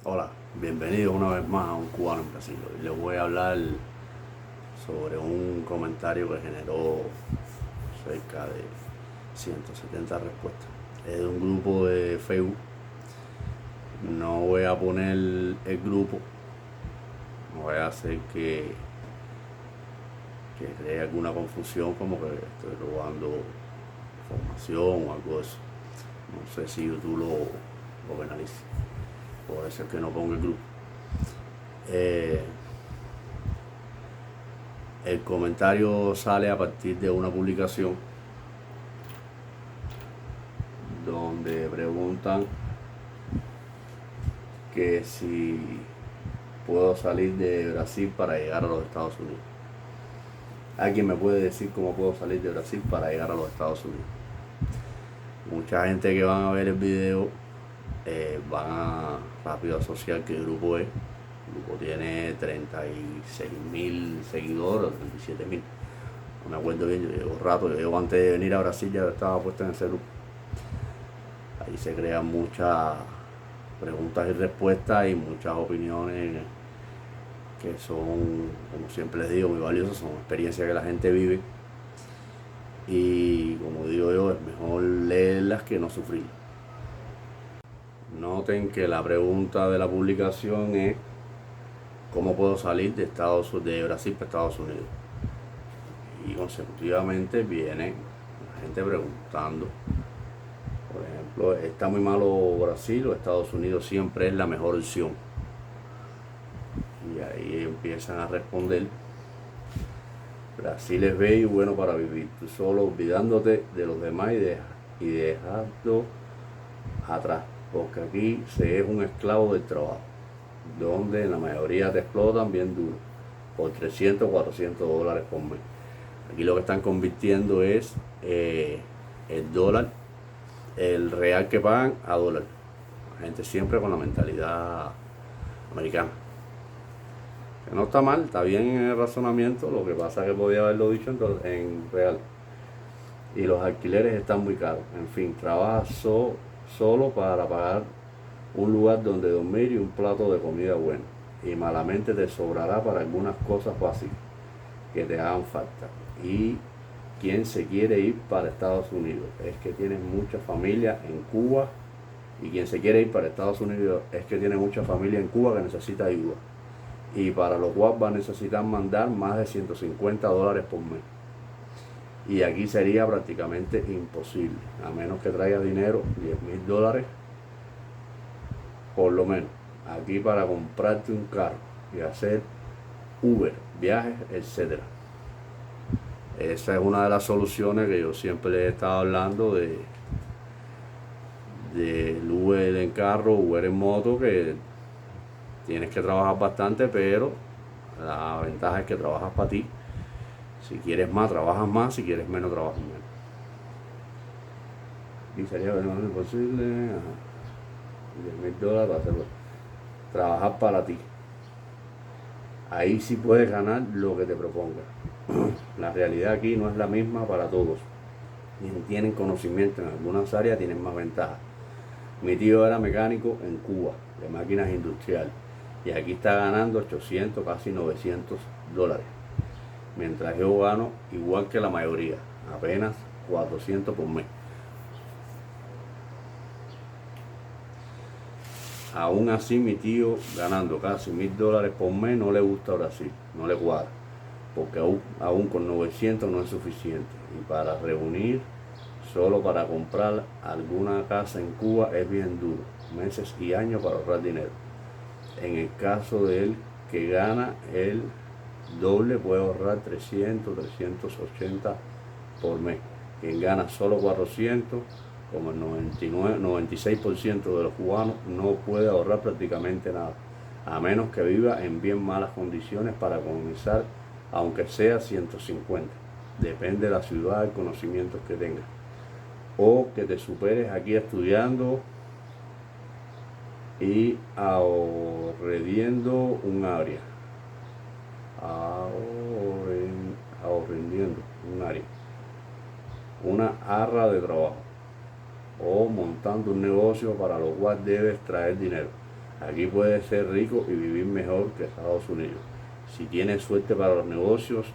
Hola, bienvenidos una vez más a Un Cubano en Brasil. Hoy les voy a hablar sobre un comentario que generó cerca de 170 respuestas. Es de un grupo de Facebook. No voy a poner el grupo, no voy a hacer que cree alguna confusión como que estoy robando información o algo de eso. No sé si YouTube lo penalice. Puede ser que no ponga el grupo. El comentario sale a partir de una publicación donde preguntan que si puedo salir de Brasil para llegar a los Estados Unidos. ¿Alguien me puede decir cómo puedo salir de Brasil para llegar a los Estados Unidos? Mucha gente que van a ver el video van a rápido asociar que el grupo es. El grupo tiene 36.000 seguidores, 37.000. No me acuerdo bien, yo llevo rato, yo antes de venir a Brasil ya estaba puesto en ese grupo. Ahí se crean muchas preguntas y respuestas y muchas opiniones que son, como siempre les digo, muy valiosas, son experiencias que la gente vive y como digo yo, es mejor leerlas que no sufrirlas. Noten que la pregunta de la publicación es ¿cómo puedo salir de Brasil para Estados Unidos? Y consecutivamente viene la gente preguntando, por ejemplo, ¿está muy malo Brasil o Estados Unidos siempre es la mejor opción? Y ahí empiezan a responder, Brasil es bello y bueno para vivir, tú solo olvidándote de los demás y dejando atrás, porque aquí se es un esclavo del trabajo, donde la mayoría te explotan bien duro, por 300 400 dólares por mes. Aquí lo que están convirtiendo es el dólar, el real que pagan a dólar. La gente siempre con la mentalidad americana. Que no está mal, está bien en el razonamiento, lo que pasa es que podía haberlo dicho en real. Y los alquileres están muy caros. En fin, trabajas solo para pagar un lugar donde dormir y un plato de comida buena. Y malamente te sobrará para algunas cosas básicas que te hagan falta. Y quien se quiere ir para Estados Unidos es que tienes mucha familia en Cuba. Y quien se quiere ir para Estados Unidos es que tiene mucha familia en Cuba que necesita ayuda. Y para lo cual va a necesitar mandar más de 150 dólares por mes. Y aquí sería prácticamente imposible, a menos que traigas dinero, 10.000 dólares por lo menos, aquí para comprarte un carro y hacer Uber, viajes, etcétera. Esa es una de las soluciones que yo siempre les he estado hablando del Uber en carro, Uber en moto, que tienes que trabajar bastante, pero la ventaja es que trabajas para ti. Si quieres más, trabajas más, si quieres menos, trabajas menos. Y sería lo menos posible, 10.000 dólares para hacerlo. Trabajar para ti. Ahí sí puedes ganar lo que te propongas. La realidad aquí no es la misma para todos. Quienes tienen conocimiento en algunas áreas tienen más ventaja. Mi tío era mecánico en Cuba, de máquinas industriales, y aquí está ganando 800, casi 900 dólares. Mientras yo gano igual que la mayoría, apenas 400 por mes. Aún así mi tío ganando casi 1.000 dólares por mes no le gusta Brasil, no le cuadra, porque aún con 900 no es suficiente. Y para reunir, solo para comprar alguna casa en Cuba es bien duro, meses y años para ahorrar dinero. En el caso de él que gana el doble puede ahorrar 300, 380 por mes. Quien gana solo 400, como el 96% de los cubanos, no puede ahorrar prácticamente nada, a menos que viva en bien malas condiciones para comenzar, aunque sea 150. Depende de la ciudad y conocimientos que tengas. O que te superes aquí estudiando y ahorrando un área. Ahorrando un área. Una arra de trabajo. O montando un negocio para lo cual debes traer dinero. Aquí puedes ser rico y vivir mejor que Estados Unidos, si tienes suerte para los negocios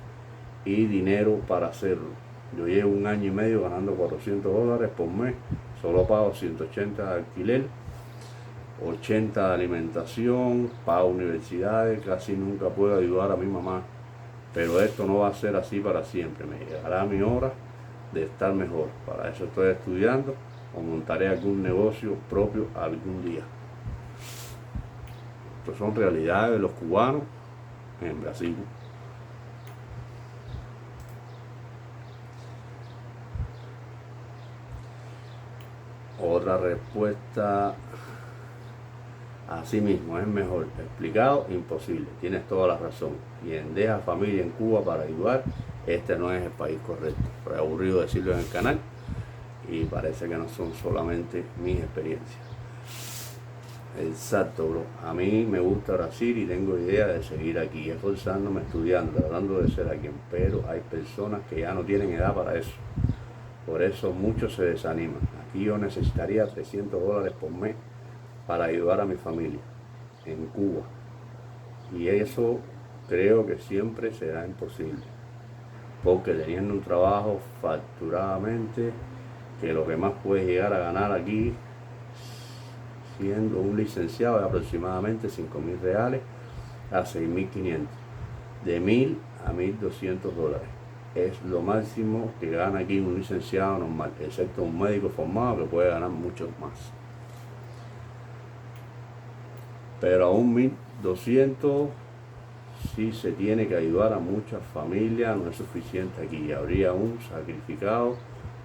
y dinero para hacerlo. Yo llevo 1 año y medio ganando $400 por mes, solo pago 180 de alquiler, 80 de alimentación, pago universidades, casi nunca puedo ayudar a mi mamá. Pero esto no va a ser así para siempre, me llegará mi hora de estar mejor. Para eso estoy estudiando o montaré algún negocio propio algún día. Estas son realidades de los cubanos en Brasil. Otra respuesta: así mismo, es mejor explicado, imposible. Tienes toda la razón. Quien deja familia en Cuba para ayudar, este no es el país correcto. Pero es aburrido decirlo en el canal y parece que no son solamente mis experiencias. Exacto, bro. A mí me gusta Brasil y tengo idea de seguir aquí, esforzándome, estudiando, tratando de ser aquí. Pero hay personas que ya no tienen edad para eso. Por eso muchos se desaniman. Aquí yo necesitaría $300 por mes para ayudar a mi familia en Cuba. Y eso creo que siempre será imposible. Porque teniendo un trabajo facturadamente, que lo que más puedes llegar a ganar aquí, siendo un licenciado, es aproximadamente 5.000 reales a 6.500. De 1.000 a $1.200. Es lo máximo que gana aquí un licenciado normal, excepto un médico formado que puede ganar mucho más. Pero a un 1.200 sí se tiene que ayudar a muchas familias, no es suficiente aquí. Habría un sacrificado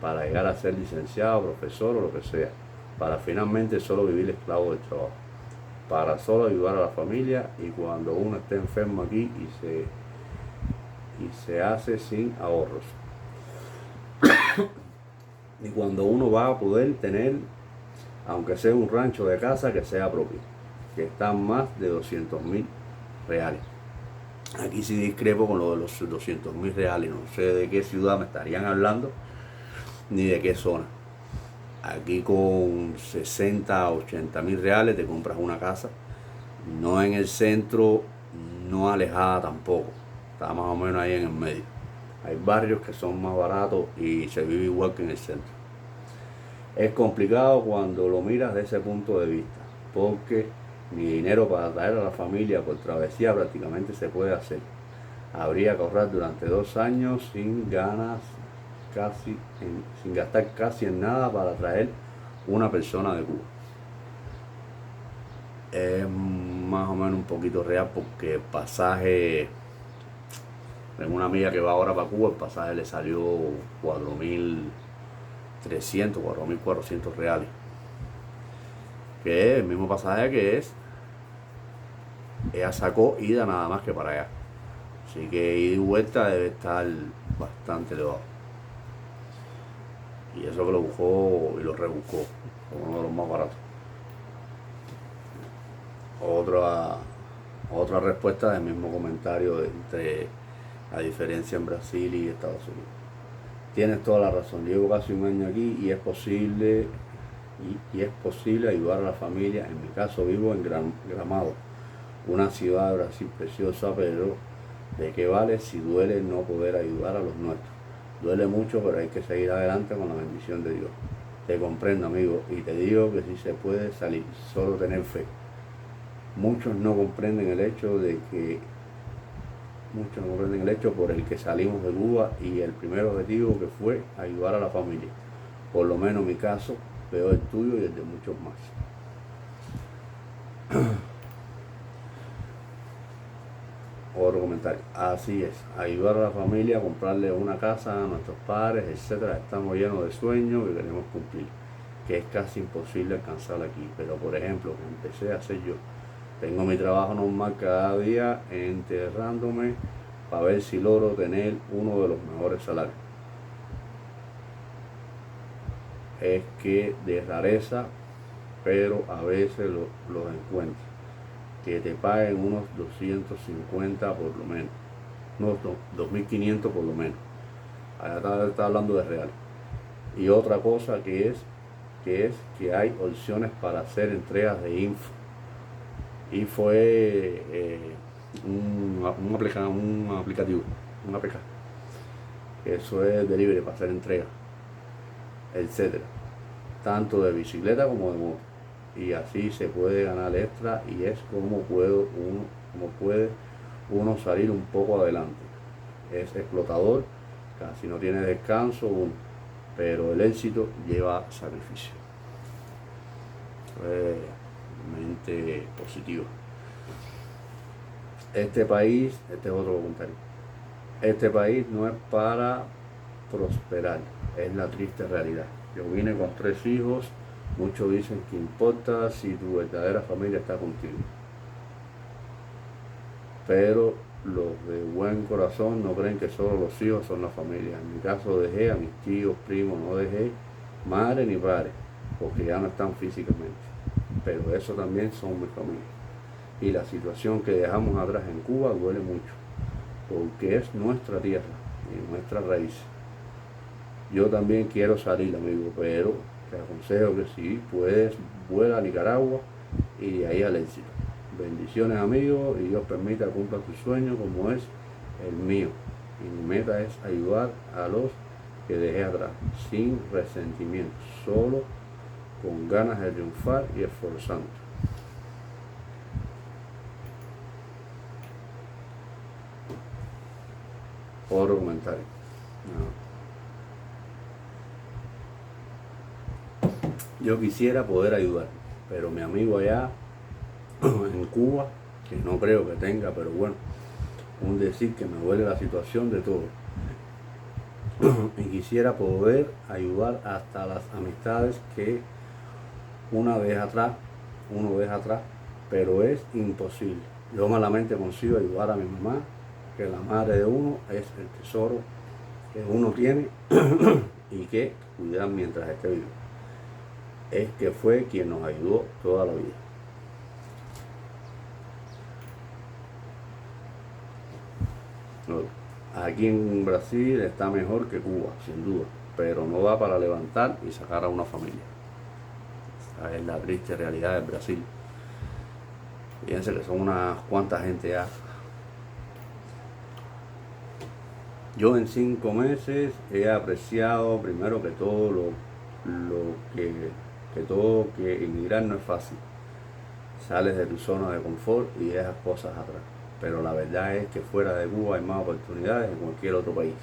para llegar a ser licenciado, profesor o lo que sea, para finalmente solo vivir esclavo del trabajo, para solo ayudar a la familia, y cuando uno esté enfermo aquí y se hace sin ahorros. Y cuando uno va a poder tener, aunque sea un rancho de casa que sea propio, que están más de 200.000 reales. Aquí sí discrepo con lo de los 200.000 reales, no sé de qué ciudad me estarían hablando, ni de qué zona. Aquí con 60 o 80.000 reales te compras una casa, no en el centro, no alejada tampoco, está más o menos ahí en el medio. Hay barrios que son más baratos y se vive igual que en el centro. Es complicado cuando lo miras desde ese punto de vista, porque ni dinero para traer a la familia por travesía prácticamente se puede hacer. Habría que ahorrar durante 2 años sin gastar casi en nada para traer una persona de Cuba. Es más o menos un poquito real, porque el pasaje, tengo una amiga que va ahora para Cuba, el pasaje le salió 4.300, 4.400 reales, que es el mismo pasaje que ella sacó ida nada más que para allá. Así que ida y vuelta debe estar bastante elevado. Y eso que lo buscó y lo rebuscó, como uno de los más baratos. Otra respuesta del mismo comentario entre la diferencia en Brasil y Estados Unidos. Tienes toda la razón, llevo casi 1 año aquí y es posible ayudar a la familia. En mi caso vivo en Gramado, una ciudad de Brasil preciosa, pero ¿de qué vale si duele no poder ayudar a los nuestros? Duele mucho, pero hay que seguir adelante con la bendición de Dios. Te comprendo, amigo, y te digo que sí se puede salir, solo tener fe. Muchos no comprenden el hecho por el que salimos de Cuba, y el primer objetivo que fue ayudar a la familia. Por lo menos mi caso, veo el tuyo y el de muchos más. Otro comentario: así es, ayudar a la familia, comprarle una casa a nuestros padres, etcétera. Estamos llenos de sueños que queremos cumplir, que es casi imposible alcanzar aquí. Pero por ejemplo, que empecé a hacer yo, tengo mi trabajo normal cada día, enterrándome para ver si logro tener uno de los mejores salarios. Es que de rareza, pero a veces los encuentro, que te paguen unos 250 por lo menos, unos 2.500 por lo menos. Allá está hablando de real. Y otra cosa que hay opciones para hacer entregas de info y fue un aplicativo, un APK. Eso es delivery para hacer entrega, etcétera, tanto de bicicleta como de moto, y así se puede ganar extra, y es como puede uno salir un poco adelante. Es explotador, casi no tiene descanso uno, pero el éxito lleva sacrificio. Mente positiva. Este es otro comentario. Este país no es para prosperar, es la triste realidad. Yo vine con 3 hijos, muchos dicen que importa si tu verdadera familia está contigo. Pero los de buen corazón no creen que solo los hijos son la familia. En mi caso dejé a mis tíos, primos, no dejé madre ni padre, porque ya no están físicamente. Pero eso también son mi familia. Y la situación que dejamos atrás en Cuba duele mucho, porque es nuestra tierra y nuestra raíz. Yo también quiero salir, amigo, pero te aconsejo que si puedes, vuela a Nicaragua y de ahí al éxito. Bendiciones, amigo, y Dios permita cumpla tu sueño como es el mío. Y mi meta es ayudar a los que dejé atrás, sin resentimiento, solo con ganas de triunfar y esforzando. Otro comentario. Yo quisiera poder ayudar, pero mi amigo allá en Cuba, que no creo que tenga, pero bueno, un decir que me duele la situación de todo. Y quisiera poder ayudar hasta las amistades que uno deja atrás, pero es imposible. Yo malamente consigo ayudar a mi mamá, que la madre de uno es el tesoro que uno tiene y que cuidar mientras esté vivo. Es que fue quien nos ayudó toda la vida. Aquí en Brasil está mejor que Cuba, sin duda, pero no da para levantar y sacar a una familia. Esa es la triste realidad del Brasil. Fíjense que son unas cuantas gente ya. Yo en 5 meses he apreciado primero que todo que emigrar no es fácil. Sales de tu zona de confort y dejas cosas atrás. Pero la verdad es que fuera de Cuba hay más oportunidades que en cualquier otro país.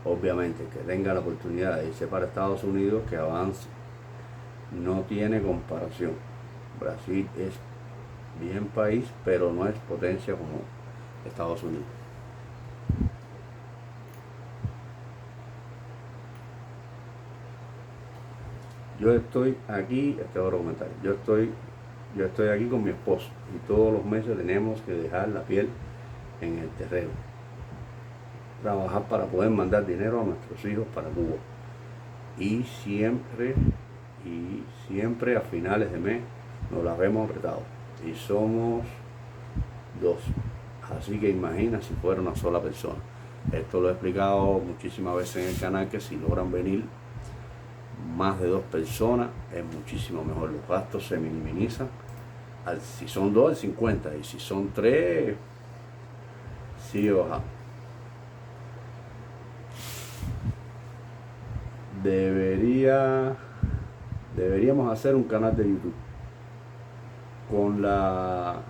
Obviamente, que tenga la oportunidad de irse para Estados Unidos, que avance, no tiene comparación. Brasil es bien país, pero no es potencia como Estados Unidos. Yo estoy aquí, este es otro comentario, yo estoy aquí con mi esposo y todos los meses tenemos que dejar la piel en el terreno, trabajar para poder mandar dinero a nuestros hijos para Cuba, y siempre a finales de mes nos la vemos apretado, y somos 2, así que imagina si fuera una sola persona. Esto lo he explicado muchísimas veces en el canal, que si logran venir más de 2 personas es muchísimo mejor, los gastos se minimizan. Si son 2 al 50, y si son 3 sigue bajando. Deberíamos hacer un canal de YouTube con la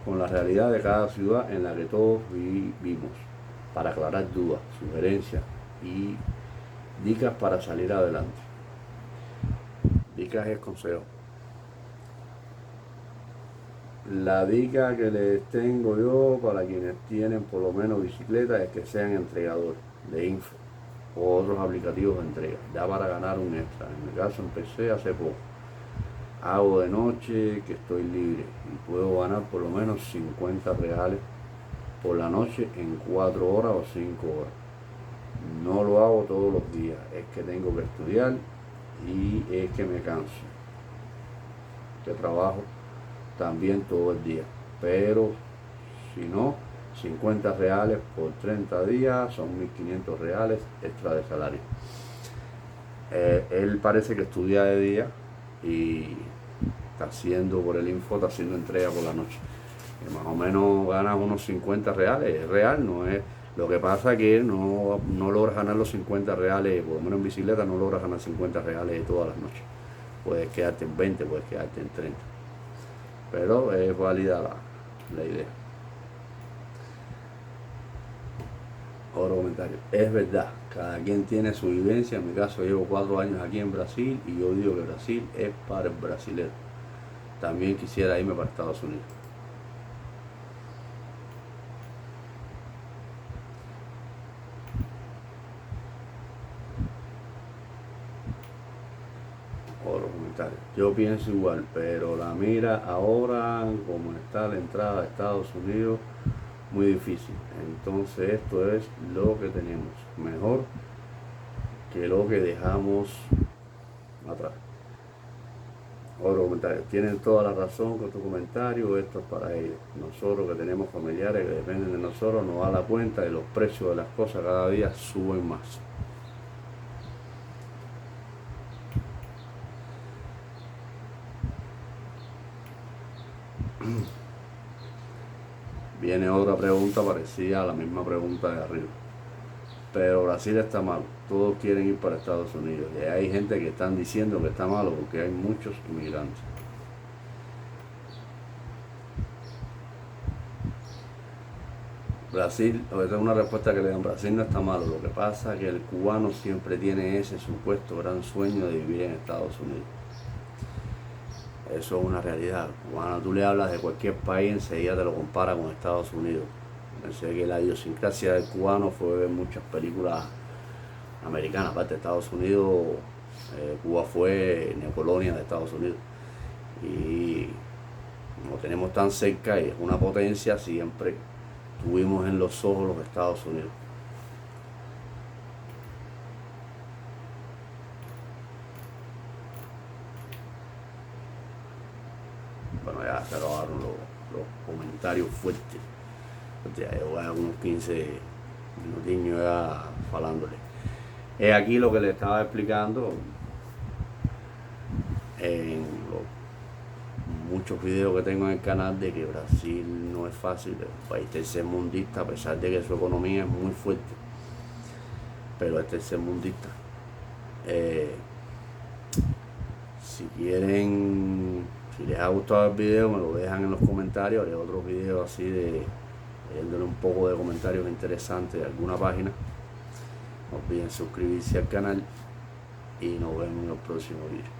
realidad de cada ciudad en la que todos vivimos, para aclarar dudas, sugerencias y dicas para salir adelante. Dicas es consejo. La dica que les tengo yo para quienes tienen por lo menos bicicleta es que sean entregadores de info o otros aplicativos de entrega, ya para ganar un extra. En mi caso empecé hace poco. Hago de noche que estoy libre y puedo ganar por lo menos 50 reales por la noche en 4 horas o 5 horas. No lo hago todos los días, es que tengo que estudiar y es que me canso, que trabajo también todo el día, pero si no, 50 reales por 30 días son 1.500 reales extra de salario. Él parece que estudia de día y está haciendo por el info, está haciendo entrega por la noche. Que más o menos ganas unos 50 reales, es real, no es. Lo que pasa es que no logras ganar los 50 reales, por lo menos en bicicleta no logras ganar 50 reales todas las noches. Puedes quedarte en 20, puedes quedarte en 30. Pero es válida la idea. Otro comentario. Es verdad, cada quien tiene su vivencia. En mi caso llevo 4 años aquí en Brasil y yo digo que Brasil es para el brasilero. También quisiera irme para Estados Unidos. Otro comentario. Yo pienso igual, pero la mira ahora, como está la entrada a Estados Unidos, muy difícil. Entonces esto es lo que tenemos. Mejor que lo que dejamos atrás. Otro comentario. Tienen toda la razón con tu comentario. Esto es para ellos. Nosotros que tenemos familiares que dependen de nosotros nos da la cuenta de los precios de las cosas cada día suben más. Viene otra pregunta parecida a la misma pregunta de arriba. Pero Brasil está malo. Todos quieren ir para Estados Unidos. Y hay gente que están diciendo que está malo porque hay muchos inmigrantes. Brasil, esta es una respuesta que le dan, Brasil no está malo. Lo que pasa es que el cubano siempre tiene ese supuesto gran sueño de vivir en Estados Unidos. Eso es una realidad. Cuando tú le hablas de cualquier país, enseguida te lo compara con Estados Unidos. Pensé que la idiosincrasia del cubano fue ver muchas películas americanas, aparte de Estados Unidos. Cuba fue neocolonia de Estados Unidos. Y como lo tenemos tan cerca y es una potencia, siempre tuvimos en los ojos los Estados Unidos. Bueno, ya se acabaron los comentarios fuertes. Ya llevo unos 15 minutillos ya falándole. Es aquí lo que le estaba explicando en muchos videos que tengo en el canal, de que Brasil no es fácil, es un país tercermundista, a pesar de que su economía es muy fuerte, pero es tercermundista. Si quieren, si les ha gustado el video, me lo dejan en los comentarios. Haré otros videos así dándole un poco de comentarios interesantes de alguna página. No olviden suscribirse al canal y nos vemos en el próximo video.